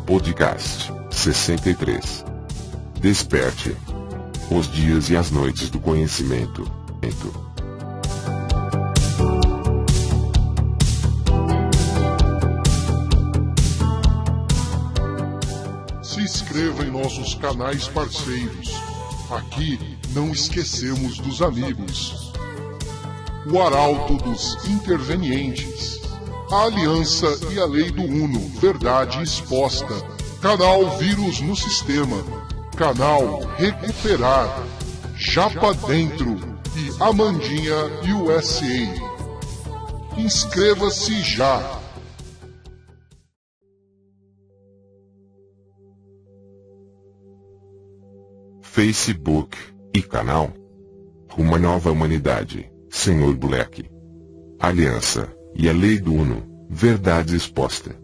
Podcast 63. Desperte. Os dias e as noites do conhecimento. Se inscreva em nossos canais parceiros. Aqui não esquecemos dos amigos. O Arauto dos Intervenientes. A Aliança e a Lei do Uno, Verdade Exposta. Canal Vírus no Sistema. Canal Recuperar. Japa Dentro e Amandinha USA. Inscreva-se já! Facebook e canal. Uma nova humanidade, Senhor Black. Aliança e a Lei do Uno, Verdade Exposta.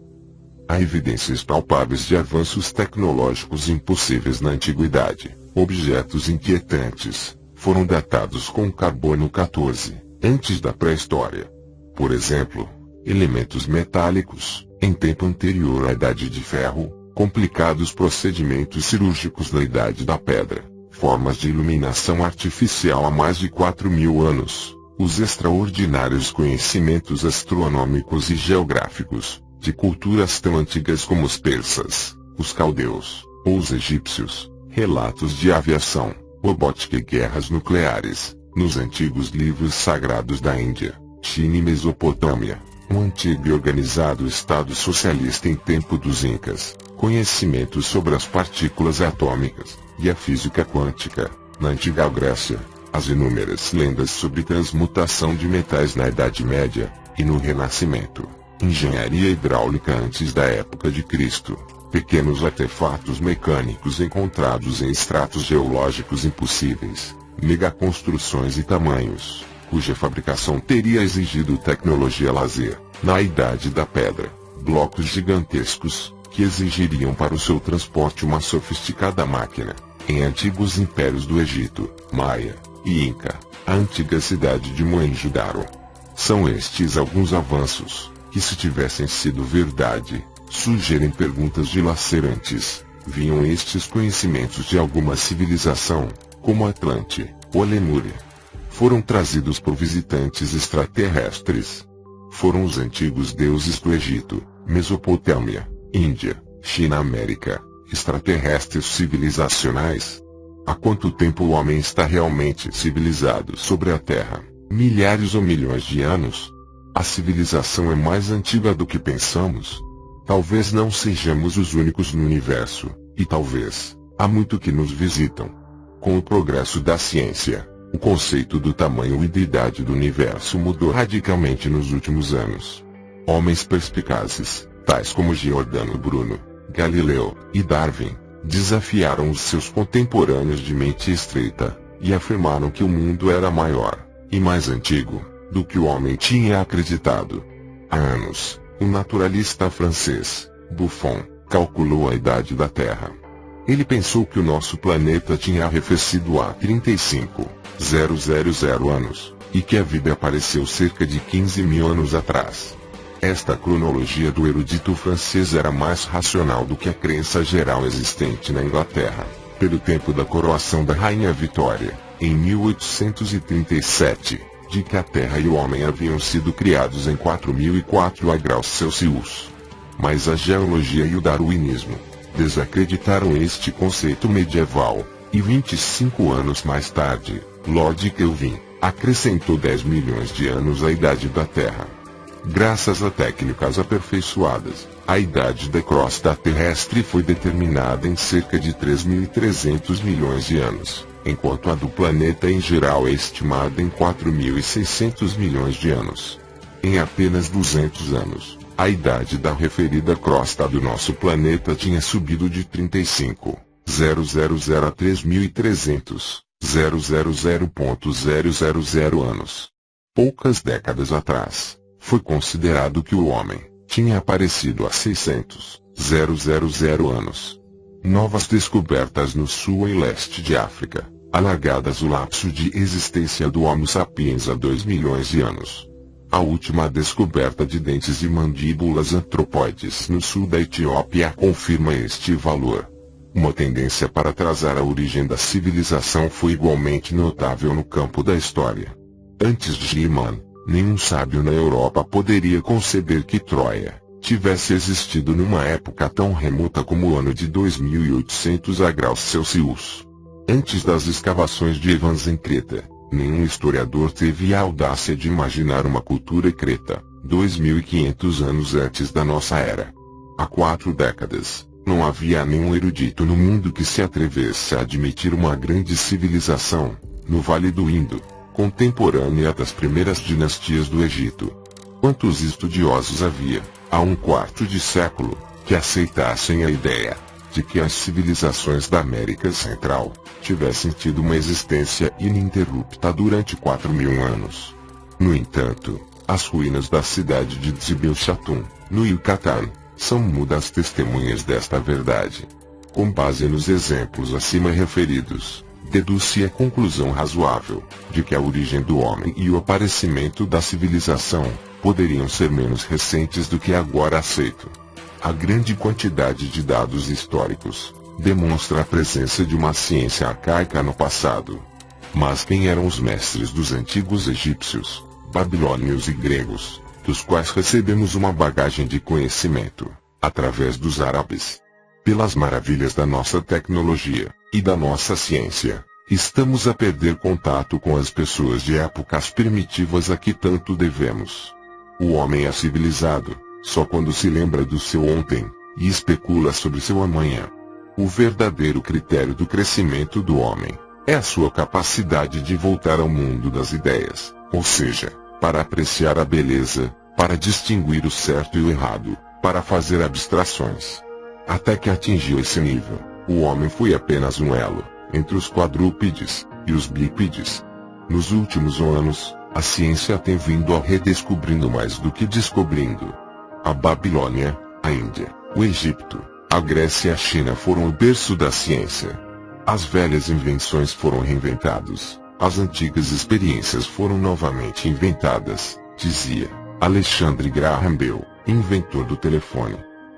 Há evidências palpáveis de avanços tecnológicos impossíveis na antiguidade. Objetos inquietantes foram datados com carbono 14, antes da pré-história. Por exemplo, elementos metálicos, em tempo anterior à Idade de Ferro, complicados procedimentos cirúrgicos na Idade da Pedra, formas de iluminação artificial há mais de 4.000 anos, os extraordinários conhecimentos astronômicos e geográficos, de culturas tão antigas como os persas, os caldeus, ou os egípcios, relatos de aviação, robótica e guerras nucleares, nos antigos livros sagrados da Índia, China e Mesopotâmia, um antigo e organizado Estado socialista em tempo dos Incas, conhecimentos sobre as partículas atômicas, e a física quântica, na antiga Grécia, as inúmeras lendas sobre transmutação de metais na Idade Média, e no Renascimento, engenharia hidráulica antes da época de Cristo, pequenos artefatos mecânicos encontrados em estratos geológicos impossíveis, megaconstruções e tamanhos, cuja fabricação teria exigido tecnologia laser, na Idade da Pedra, blocos gigantescos, que exigiriam para o seu transporte uma sofisticada máquina, em antigos impérios do Egito, Maia e Inca, a antiga cidade de Mohenjo-Daro. São estes alguns avanços, que se tivessem sido verdade, sugerem perguntas dilacerantes. Vinham estes conhecimentos de alguma civilização, como Atlante, ou Lemúria? Foram trazidos por visitantes extraterrestres? Foram os antigos deuses do Egito, Mesopotâmia, Índia, China, América, extraterrestres civilizacionais? Há quanto tempo o homem está realmente civilizado sobre a Terra? Milhares ou milhões de anos? A civilização é mais antiga do que pensamos? Talvez não sejamos os únicos no universo, e talvez há muito que nos visitam. Com o progresso da ciência, o conceito do tamanho e da idade do universo mudou radicalmente nos últimos anos. Homens perspicazes, tais como Giordano Bruno, Galileu e Darwin, desafiaram os seus contemporâneos de mente estreita, e afirmaram que o mundo era maior e mais antigo do que o homem tinha acreditado. Há anos, o naturalista francês, Buffon, calculou a idade da Terra. Ele pensou que o nosso planeta tinha arrefecido há 35.000 anos, e que a vida apareceu cerca de 15.000 anos atrás. Esta cronologia do erudito francês era mais racional do que a crença geral existente na Inglaterra, pelo tempo da coroação da Rainha Vitória, em 1837, de que a Terra e o homem haviam sido criados em 4004 graus Celsius. Mas a geologia e o darwinismo desacreditaram este conceito medieval, e 25 anos mais tarde, Lord Kelvin acrescentou 10 milhões de anos à idade da Terra. Graças a técnicas aperfeiçoadas, a idade da crosta terrestre foi determinada em cerca de 3.300 milhões de anos, enquanto a do planeta em geral é estimada em 4.600 milhões de anos. Em apenas 200 anos, a idade da referida crosta do nosso planeta tinha subido de 35.000 a 3.300, 000.000 anos. Poucas décadas atrás, foi considerado que o homem tinha aparecido há 600.000 anos. Novas descobertas no sul e leste de África, alargadas o lapso de existência do Homo sapiens há 2 milhões de anos. A última descoberta de dentes e mandíbulas antropóides no sul da Etiópia confirma este valor. Uma tendência para atrasar a origem da civilização foi igualmente notável no campo da história. Antes de Schliemann, nenhum sábio na Europa poderia conceber que Troia tivesse existido numa época tão remota como o ano de 2800 graus Celsius. Antes das escavações de Evans em Creta, nenhum historiador teve a audácia de imaginar uma cultura creta, 2500 anos antes da nossa era. Há 4 décadas, não havia nenhum erudito no mundo que se atrevesse a admitir uma grande civilização, no Vale do Indo, contemporânea das primeiras dinastias do Egito. Quantos estudiosos havia, há um quarto de século, que aceitassem a ideia de que as civilizações da América Central tivessem tido uma existência ininterrupta durante 4.000 anos. No entanto, as ruínas da cidade de Dzibel Chatun, no Yucatán, são mudas testemunhas desta verdade. Com base nos exemplos acima referidos, deduz-se a conclusão razoável de que a origem do homem e o aparecimento da civilização poderiam ser menos recentes do que agora aceito. A grande quantidade de dados históricos demonstra a presença de uma ciência arcaica no passado. Mas quem eram os mestres dos antigos egípcios, babilônios e gregos, dos quais recebemos uma bagagem de conhecimento, através dos árabes? Pelas maravilhas da nossa tecnologia e da nossa ciência, estamos a perder contato com as pessoas de épocas primitivas a que tanto devemos. O homem é civilizado só quando se lembra do seu ontem e especula sobre seu amanhã. O verdadeiro critério do crescimento do homem é a sua capacidade de voltar ao mundo das ideias, ou seja, para apreciar a beleza, para distinguir o certo e o errado, para fazer abstrações. Até que atingiu esse nível, o homem foi apenas um elo entre os quadrúpedes e os bípedes. Nos últimos anos, a ciência tem vindo a redescobrindo mais do que descobrindo. A Babilônia, a Índia, o Egito, a Grécia e a China foram o berço da ciência. As velhas invenções foram reinventadas, as antigas experiências foram novamente inventadas, dizia Alexandre Graham Bell, inventor do telefone.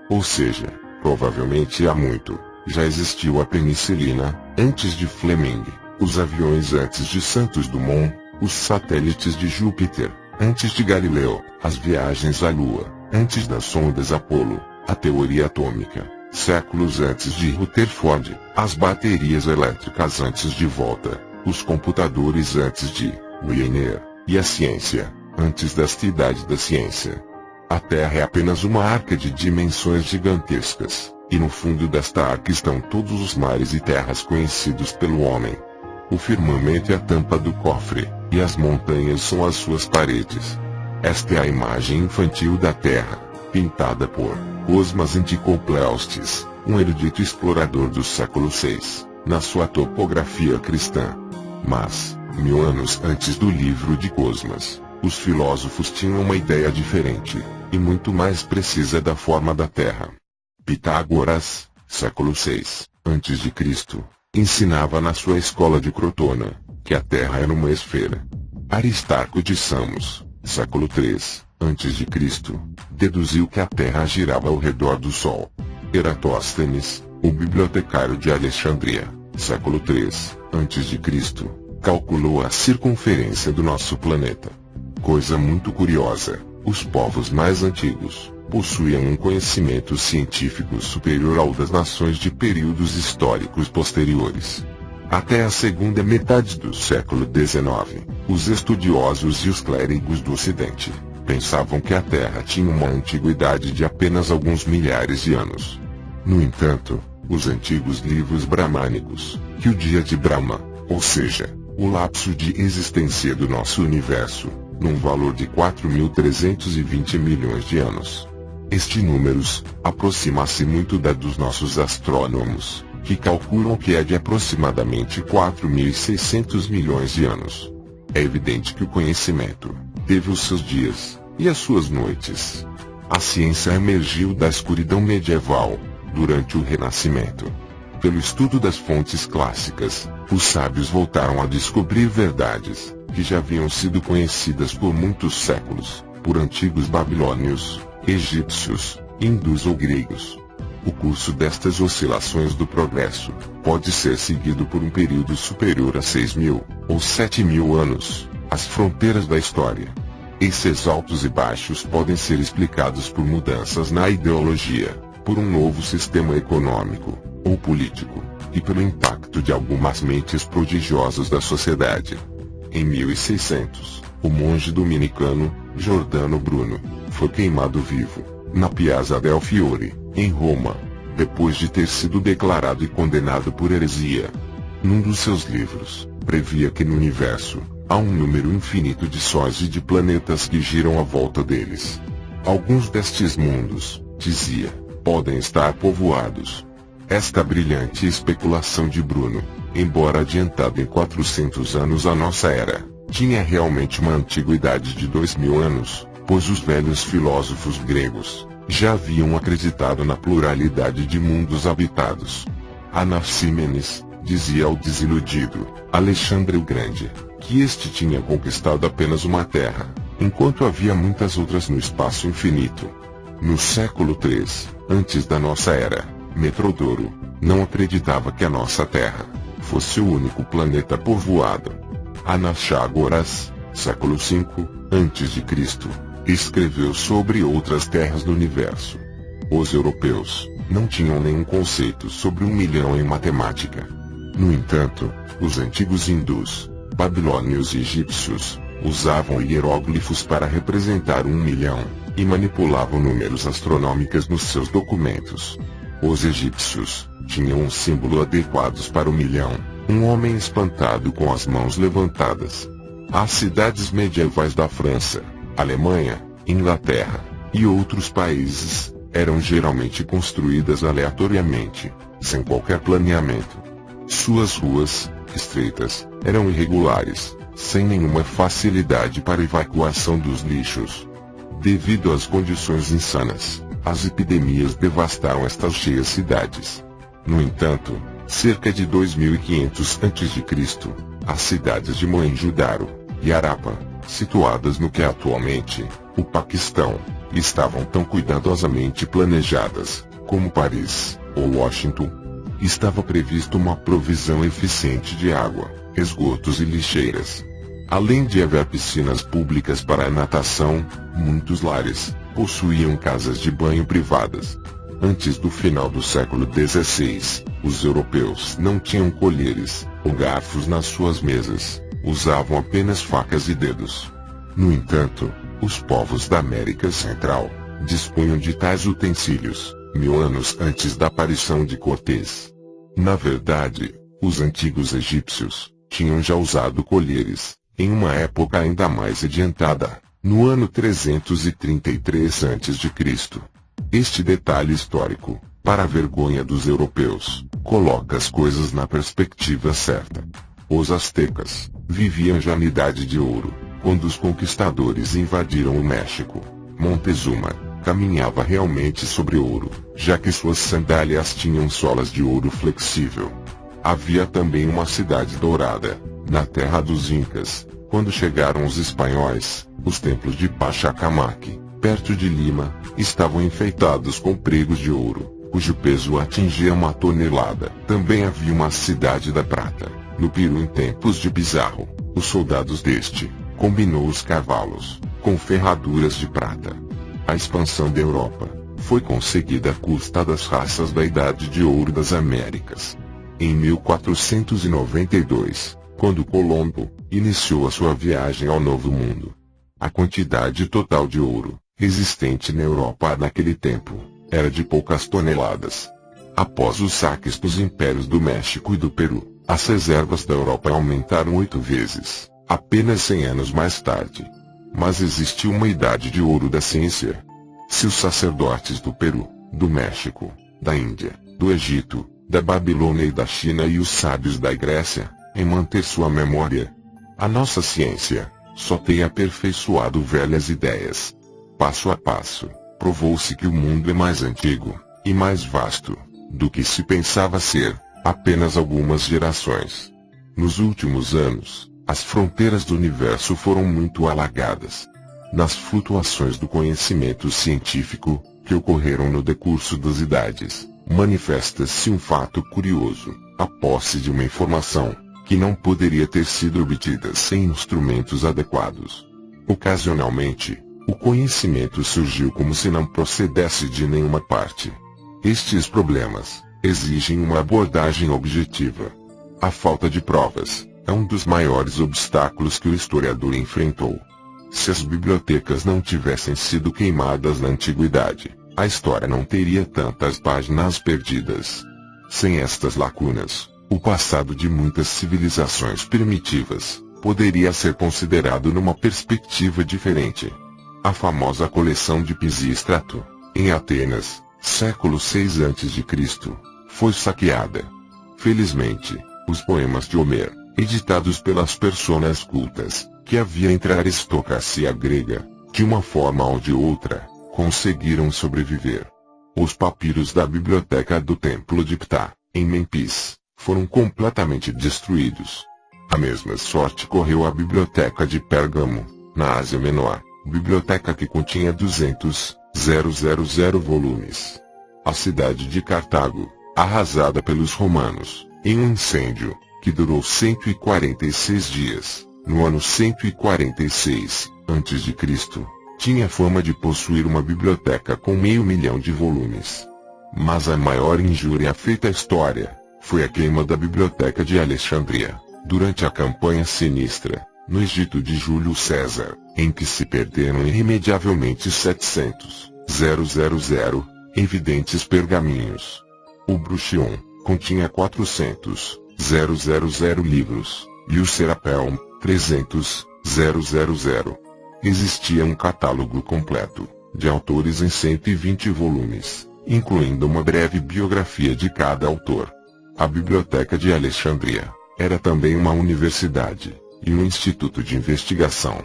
Ou seja, provavelmente há muito, já existiu a penicilina, antes de Fleming, os aviões antes de Santos Dumont, os satélites de Júpiter, antes de Galileu, as viagens à Lua, antes das sondas Apollo, a teoria atômica, séculos antes de Rutherford, as baterias elétricas antes de Volta, os computadores antes de Wiener, e a ciência, antes desta idade da ciência. A Terra é apenas uma arca de dimensões gigantescas, e no fundo desta arca estão todos os mares e terras conhecidos pelo homem. O firmamento é a tampa do cofre, e as montanhas são as suas paredes. Esta é a imagem infantil da Terra, pintada por Cosmas Anticopleustes, um erudito explorador do século VI, na sua topografia cristã. Mas, 1000 anos antes do livro de Cosmas, os filósofos tinham uma ideia diferente, e muito mais precisa da forma da Terra. Pitágoras, século VI, a.C., ensinava na sua escola de Crotona, que a Terra era uma esfera. Aristarco de Samos, século III, a.C., deduziu que a Terra girava ao redor do Sol. Eratóstenes, o bibliotecário de Alexandria, século III, a.C., calculou a circunferência do nosso planeta. Coisa muito curiosa, os povos mais antigos possuíam um conhecimento científico superior ao das nações de períodos históricos posteriores. Até a segunda metade do século XIX, os estudiosos e os clérigos do Ocidente pensavam que a Terra tinha uma antiguidade de apenas alguns milhares de anos. No entanto, os antigos livros bramânicos, que o dia de Brahma, ou seja, o lapso de existência do nosso universo, num valor de 4.320 milhões de anos. Este número aproxima-se muito da dos nossos astrônomos, que calculam que é de aproximadamente 4.600 milhões de anos. É evidente que o conhecimento teve os seus dias e as suas noites. A ciência emergiu da escuridão medieval durante o Renascimento. Pelo estudo das fontes clássicas, os sábios voltaram a descobrir verdades que já haviam sido conhecidas por muitos séculos, por antigos babilônios, egípcios, hindus ou gregos. O curso destas oscilações do progresso pode ser seguido por um período superior a 6.000 ou 7.000 anos, as fronteiras da história. Esses altos e baixos podem ser explicados por mudanças na ideologia, por um novo sistema econômico ou político, e pelo impacto de algumas mentes prodigiosas da sociedade. Em 1600, o monge dominicano, Giordano Bruno, foi queimado vivo, na Piazza del Fiore, em Roma, depois de ter sido declarado e condenado por heresia. Num dos seus livros, previa que no universo, há um número infinito de sóis e de planetas que giram à volta deles. Alguns destes mundos, dizia, podem estar povoados. Esta brilhante especulação de Bruno, embora adiantada em 400 anos à nossa era, tinha realmente uma antiguidade de 2.000 anos, pois os velhos filósofos gregos já haviam acreditado na pluralidade de mundos habitados. Anaxímenes dizia ao desiludido Alexandre o Grande que este tinha conquistado apenas uma terra, enquanto havia muitas outras no espaço infinito. No século III, antes da nossa era, Metrodoro não acreditava que a nossa Terra fosse o único planeta povoado. Anaxágoras, século V, a.C., escreveu sobre outras terras do universo. Os europeus não tinham nenhum conceito sobre 1 milhão em matemática. No entanto, os antigos hindus, babilônios e egípcios usavam hieróglifos para representar 1 milhão e manipulavam números astronômicos nos seus documentos. Os egípcios tinham um símbolo adequado para 1 milhão, um homem espantado com as mãos levantadas. As cidades medievais da França, Alemanha, Inglaterra e outros países eram geralmente construídas aleatoriamente, sem qualquer planeamento. Suas ruas, estreitas, eram irregulares, sem nenhuma facilidade para evacuação dos lixos. Devido às condições insanas, as epidemias devastaram estas cheias cidades. No entanto, cerca de 2500 a.C., as cidades de Mohenjo-Daro e Harappa, situadas no que é atualmente o Paquistão, estavam tão cuidadosamente planejadas como Paris ou Washington. Estava previsto uma provisão eficiente de água, esgotos e lixeiras. Além de haver piscinas públicas para a natação, muitos lares possuíam casas de banho privadas. Antes do final do século XVI, os europeus não tinham colheres ou garfos nas suas mesas, usavam apenas facas e dedos. No entanto, os povos da América Central dispunham de tais utensílios 1000 anos antes da aparição de Cortés. Na verdade, os antigos egípcios tinham já usado colheres, em uma época ainda mais adiantada, no ano 333 a.C. Este detalhe histórico, para a vergonha dos europeus, coloca as coisas na perspectiva certa. Os astecas viviam já na Idade de Ouro, quando os conquistadores invadiram o México. Montezuma caminhava realmente sobre ouro, já que suas sandálias tinham solas de ouro flexível. Havia também uma cidade dourada, na terra dos Incas. Quando chegaram os espanhóis, os templos de Pachacamac, perto de Lima, estavam enfeitados com pregos de ouro, cujo peso atingia 1 tonelada. Também havia uma cidade da prata, no Peru em tempos de Pizarro. Os soldados deste combinou os cavalos com ferraduras de prata. A expansão da Europa foi conseguida à custa das raças da Idade de Ouro das Américas. Em 1492, quando Colombo iniciou a sua viagem ao Novo Mundo, a quantidade total de ouro existente na Europa naquele tempo era de poucas toneladas. Após os saques dos impérios do México e do Peru, as reservas da Europa aumentaram 8 vezes, apenas 100 anos mais tarde. Mas existiu uma idade de ouro da ciência. Se os sacerdotes do Peru, do México, da Índia, do Egito da Babilônia e da China e os sábios da Grécia, em manter sua memória. A nossa ciência só tem aperfeiçoado velhas ideias. Passo a passo, provou-se que o mundo é mais antigo e mais vasto do que se pensava ser, apenas algumas gerações. Nos últimos anos, as fronteiras do universo foram muito alargadas. Nas flutuações do conhecimento científico, que ocorreram no decurso das idades, manifesta-se um fato curioso: a posse de uma informação que não poderia ter sido obtida sem instrumentos adequados. Ocasionalmente, o conhecimento surgiu como se não procedesse de nenhuma parte. Estes problemas exigem uma abordagem objetiva. A falta de provas é um dos maiores obstáculos que o historiador enfrentou. Se as bibliotecas não tivessem sido queimadas na antiguidade, a história não teria tantas páginas perdidas. Sem estas lacunas, o passado de muitas civilizações primitivas poderia ser considerado numa perspectiva diferente. A famosa coleção de Pisístrato, em Atenas, século VI a.C., foi saqueada. Felizmente, os poemas de Homero, editados pelas personas cultas, que havia entre a aristocracia grega, de uma forma ou de outra, conseguiram sobreviver. Os papiros da biblioteca do Templo de Ptah, em Memphis, foram completamente destruídos. A mesma sorte correu à biblioteca de Pérgamo, na Ásia Menor, biblioteca que continha 200.000 volumes. A cidade de Cartago, arrasada pelos romanos, em um incêndio que durou 146 dias, no ano 146 a.C., tinha fama de possuir uma biblioteca com 500.000 de volumes. Mas a maior injúria feita à história foi a queima da biblioteca de Alexandria, durante a campanha sinistra, no Egito de Júlio César, em que se perderam irremediavelmente 700.000 evidentes pergaminhos. O Bruchion continha 400.000 livros, e o Serapeum, 300.000. Existia um catálogo completo, de autores em 120 volumes, incluindo uma breve biografia de cada autor. A Biblioteca de Alexandria era também uma universidade e um instituto de investigação.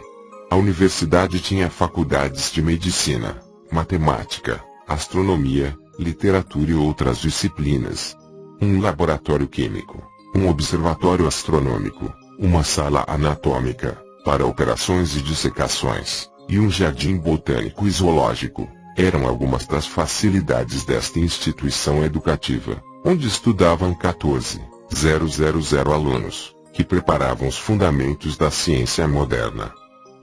A universidade tinha faculdades de medicina, matemática, astronomia, literatura e outras disciplinas. Um laboratório químico, um observatório astronômico, uma sala anatômica para operações e dissecações, e um jardim botânico e zoológico, eram algumas das facilidades desta instituição educativa, onde estudavam 14.000 alunos, que preparavam os fundamentos da ciência moderna.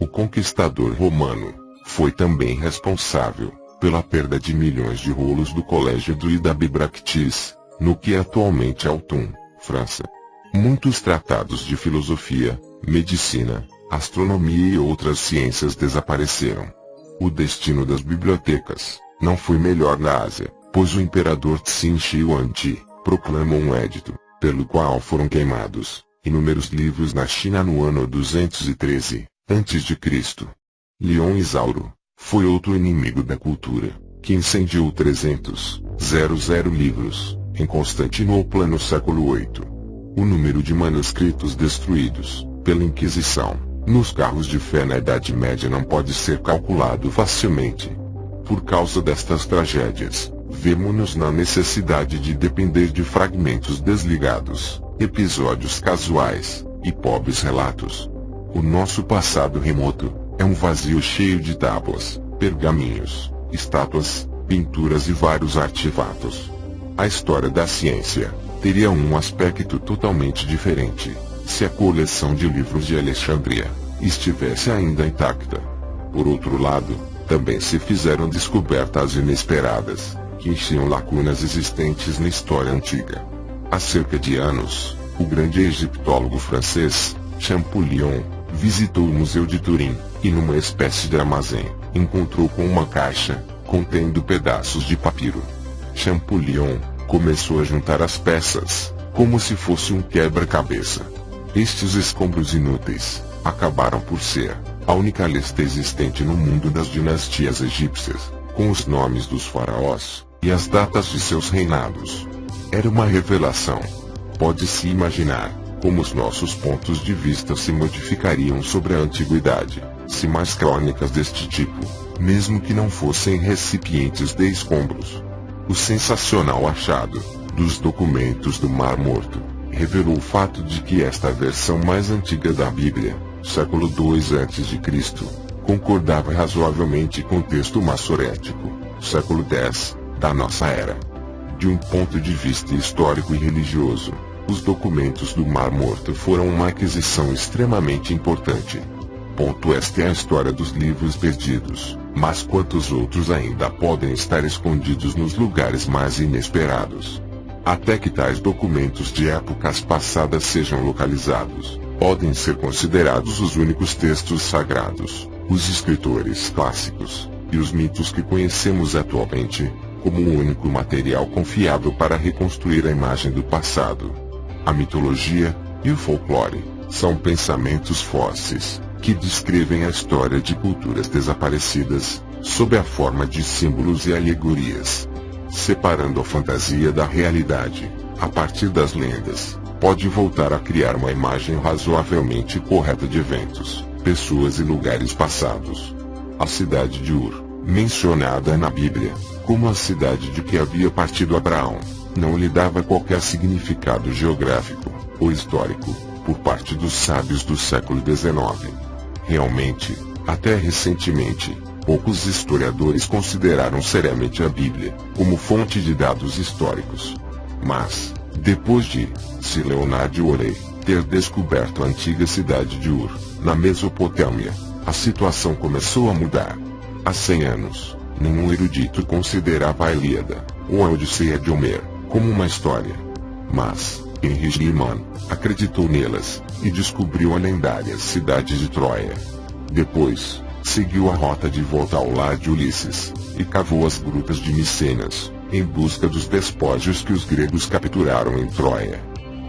O conquistador romano foi também responsável pela perda de milhões de rolos do Colégio Druida Bibractis, no que atualmente é Autun, França. Muitos tratados de filosofia, medicina, astronomia e outras ciências desapareceram. O destino das bibliotecas não foi melhor na Ásia, pois o imperador Tsin Shi Huangdi proclamou um edito, pelo qual foram queimados inúmeros livros na China no ano 213 a.C. Leon Isauro foi outro inimigo da cultura, que incendiou 300.000 livros em Constantinopla no século VIII. O número de manuscritos destruídos pela Inquisição nos carros de fé na Idade Média não pode ser calculado facilmente. Por causa destas tragédias, vemo-nos na necessidade de depender de fragmentos desligados, episódios casuais e pobres relatos. O nosso passado remoto é um vazio cheio de tábuas, pergaminhos, estátuas, pinturas e vários artefatos. A história da ciência teria um aspecto totalmente diferente se a coleção de livros de Alexandria estivesse ainda intacta. Por outro lado, também se fizeram descobertas inesperadas, que enchiam lacunas existentes na história antiga. Há cerca de anos, o grande egiptólogo francês, Champollion, visitou o Museu de Turim, e numa espécie de armazém, encontrou com uma caixa, contendo pedaços de papiro. Champollion começou a juntar as peças, como se fosse um quebra-cabeça. Estes escombros inúteis acabaram por ser a única lista existente no mundo das dinastias egípcias, com os nomes dos faraós e as datas de seus reinados. Era uma revelação. Pode-se imaginar como os nossos pontos de vista se modificariam sobre a antiguidade, se mais crônicas deste tipo, mesmo que não fossem recipientes de escombros. O sensacional achado dos documentos do Mar Morto revelou o fato de que esta versão mais antiga da Bíblia, século II a.C., concordava razoavelmente com o texto massorético, século X, da nossa era. De um ponto de vista histórico e religioso, os documentos do Mar Morto foram uma aquisição extremamente importante. Esta é a história dos livros perdidos, mas quantos outros ainda podem estar escondidos nos lugares mais inesperados? Até que tais documentos de épocas passadas sejam localizados, podem ser considerados os únicos textos sagrados, os escritores clássicos, e os mitos que conhecemos atualmente, como o único material confiável para reconstruir a imagem do passado. A mitologia e o folclore são pensamentos fósseis, que descrevem a história de culturas desaparecidas, sob a forma de símbolos e alegorias. Separando a fantasia da realidade, a partir das lendas, pode voltar a criar uma imagem razoavelmente correta de eventos, pessoas e lugares passados. A cidade de Ur, mencionada na Bíblia, como a cidade de que havia partido Abraão, não lhe dava qualquer significado geográfico ou histórico, por parte dos sábios do século XIX. Realmente, até recentemente, poucos historiadores consideraram seriamente a Bíblia como fonte de dados históricos. Mas, depois de Sir Leonard Orey ter descoberto a antiga cidade de Ur, na Mesopotâmia, a situação começou a mudar. Há 100 anos, nenhum erudito considerava a Ilíada, ou a Odisseia de Homer, como uma história. Mas Henry Schliemann acreditou nelas, e descobriu a lendária cidade de Troia. Depois, seguiu a rota de volta ao lar de Ulisses, e cavou as grutas de Micenas, em busca dos despojos que os gregos capturaram em Troia.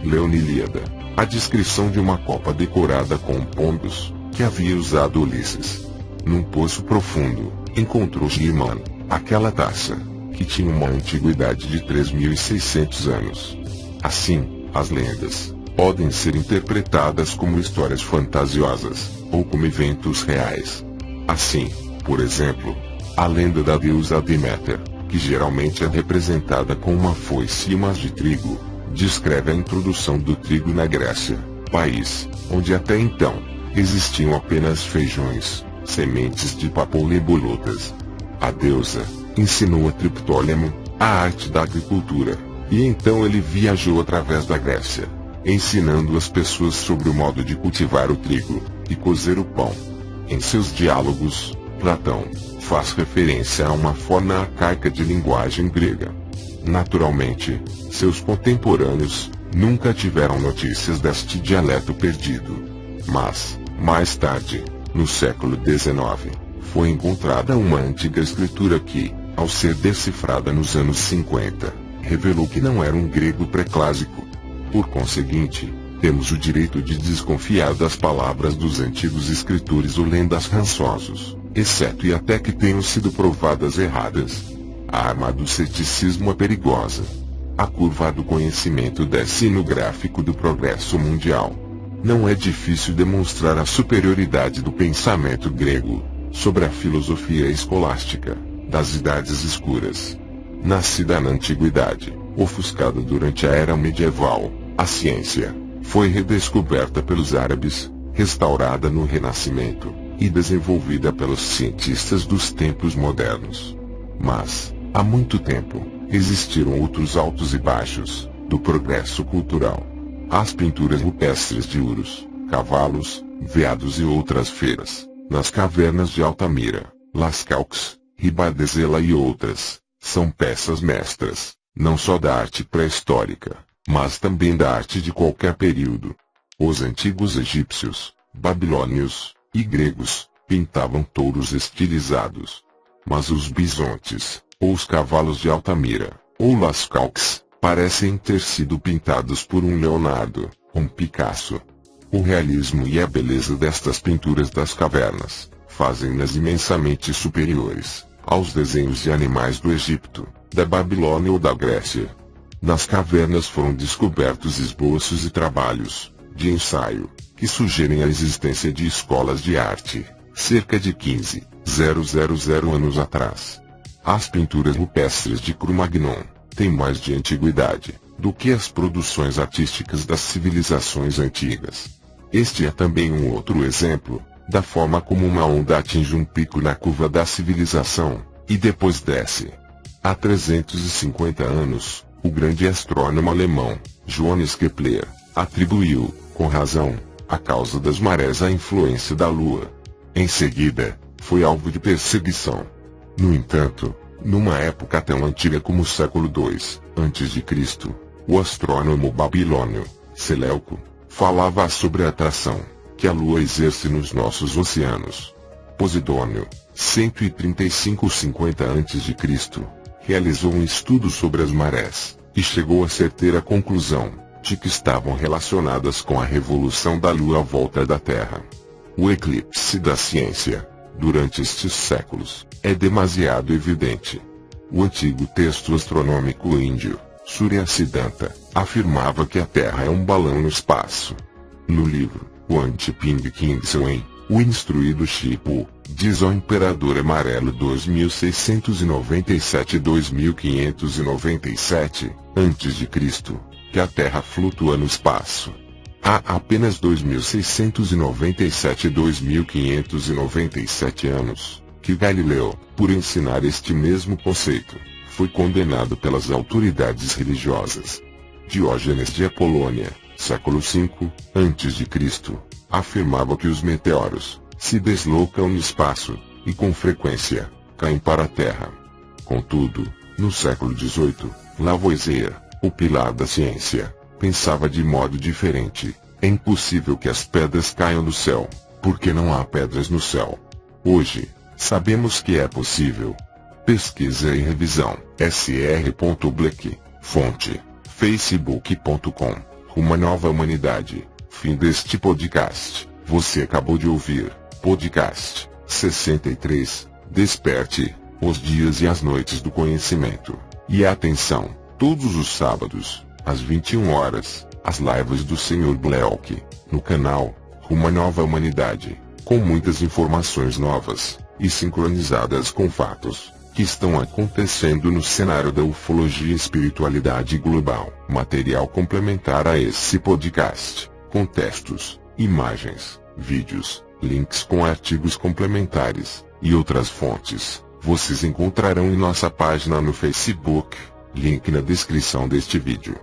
Leu na Ilíada a descrição de uma copa decorada com pombos, que havia usado Ulisses. Num poço profundo, encontrou Schliemann aquela taça, que tinha uma antiguidade de 3.600 anos. Assim, as lendas podem ser interpretadas como histórias fantasiosas, ou como eventos reais. Assim, por exemplo, a lenda da deusa Deméter, que geralmente é representada com uma foice e umas de trigo, descreve a introdução do trigo na Grécia, país onde até então existiam apenas feijões, sementes de papoula e bolotas. A deusa ensinou a Triptólemo a arte da agricultura, e então ele viajou através da Grécia, ensinando as pessoas sobre o modo de cultivar o trigo e cozer o pão. Em seus diálogos, Platão faz referência a uma forma arcaica de linguagem grega. Naturalmente, seus contemporâneos nunca tiveram notícias deste dialeto perdido. Mas, mais tarde, no século XIX, foi encontrada uma antiga escritura que, ao ser decifrada nos anos 50, revelou que não era um grego pré-clássico. Por conseguinte, temos o direito de desconfiar das palavras dos antigos escritores ou lendas rançosos, exceto e até que tenham sido provadas erradas. A arma do ceticismo é perigosa. A curva do conhecimento desce no gráfico do progresso mundial. Não é difícil demonstrar a superioridade do pensamento grego sobre a filosofia escolástica das idades escuras. Nascida na antiguidade, ofuscada durante a era medieval, a ciência foi redescoberta pelos árabes, restaurada no Renascimento, e desenvolvida pelos cientistas dos tempos modernos. Mas, há muito tempo, existiram outros altos e baixos do progresso cultural. As pinturas rupestres de urus, cavalos, veados e outras feras, nas cavernas de Altamira, Las Calques, Ribadesela e outras, são peças mestras, não só da arte pré-histórica, mas também da arte de qualquer período. Os antigos egípcios, babilônios e gregos pintavam touros estilizados. Mas os bisontes, ou os cavalos de Altamira, ou Las Calques, parecem ter sido pintados por um Leonardo, um Picasso. O realismo e a beleza destas pinturas das cavernas fazem-nas imensamente superiores aos desenhos de animais do Egito, da Babilônia ou da Grécia. Nas cavernas foram descobertos esboços e trabalhos de ensaio que sugerem a existência de escolas de arte, cerca de 15.000 anos atrás. As pinturas rupestres de Cro-Magnon têm mais de antiguidade do que as produções artísticas das civilizações antigas. Este é também um outro exemplo da forma como uma onda atinge um pico na curva da civilização e depois desce. Há 350 anos, o grande astrônomo alemão Johannes Kepler atribuiu, com razão, a causa das marés à influência da Lua. Em seguida, foi alvo de perseguição. No entanto, numa época tão antiga como o século II a.C., o astrônomo babilônio Seleuco falava sobre a atração que a Lua exerce nos nossos oceanos. Posidônio, 135-50 a.C., realizou um estudo sobre as marés e chegou à certeira conclusão de que estavam relacionadas com a revolução da Lua à volta da Terra. O eclipse da ciência, durante estes séculos, é demasiado evidente. O antigo texto astronômico índio, Surya Siddhanta, afirmava que a Terra é um balão no espaço. No livro, o Anti-Ping Kingswen, o instruído Shipu diz ao Imperador Amarelo 2697-2597 a.C., que a Terra flutua no espaço. Há apenas 2697-2597 anos, que Galileu, por ensinar este mesmo conceito, foi condenado pelas autoridades religiosas. Diógenes de Apolônia, século V a.C., afirmava que os meteoros se deslocam no espaço, e com frequência, caem para a Terra. Contudo, no século XVIII, Lavoisier, o pilar da ciência, pensava de modo diferente. É impossível que as pedras caiam do céu, porque não há pedras no céu. Hoje, sabemos que é possível. Pesquisa e revisão, Sr. Bleck, fonte, facebook.com, Uma Nova Humanidade. Fim deste podcast. Você acabou de ouvir, podcast 63, Desperte, os dias e as noites do conhecimento. E atenção, todos os sábados, às 21 horas, as lives do Sr. Bleck, no canal, Uma Nova Humanidade, com muitas informações novas, e sincronizadas com fatos que estão acontecendo no cenário da ufologia e espiritualidade global. Material complementar a esse podcast, com textos, imagens, vídeos, links com artigos complementares, e outras fontes, vocês encontrarão em nossa página no Facebook, link na descrição deste vídeo.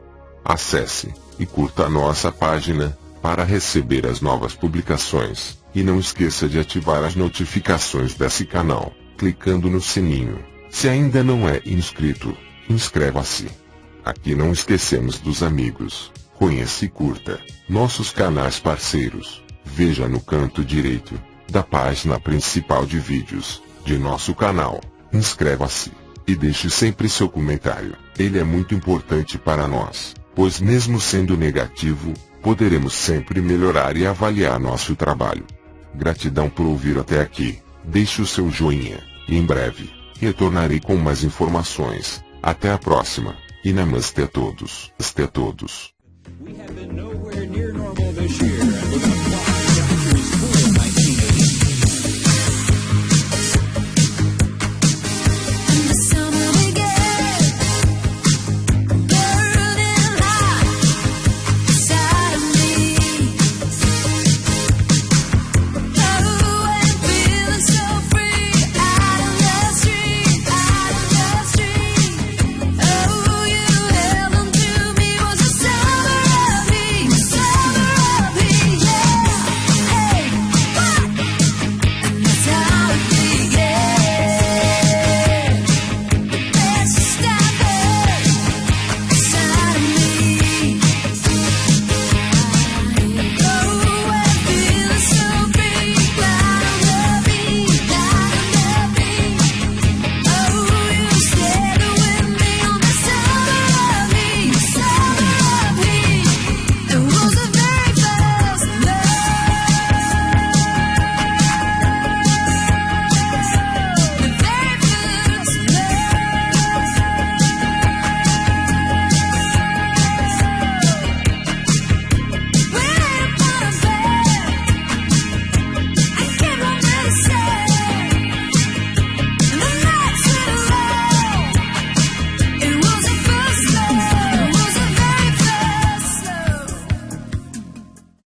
Acesse e curta a nossa página para receber as novas publicações, e não esqueça de ativar as notificações desse canal, clicando no sininho. Se ainda não é inscrito, inscreva-se. Aqui não esquecemos dos amigos. Conheça e curta nossos canais parceiros. Veja no canto direito da página principal de vídeos de nosso canal. Inscreva-se e deixe sempre seu comentário. Ele é muito importante para nós, pois mesmo sendo negativo, poderemos sempre melhorar e avaliar nosso trabalho. Gratidão por ouvir até aqui. Deixe o seu joinha, e em breve, retornarei com mais informações. Até a próxima, e namastê a todos.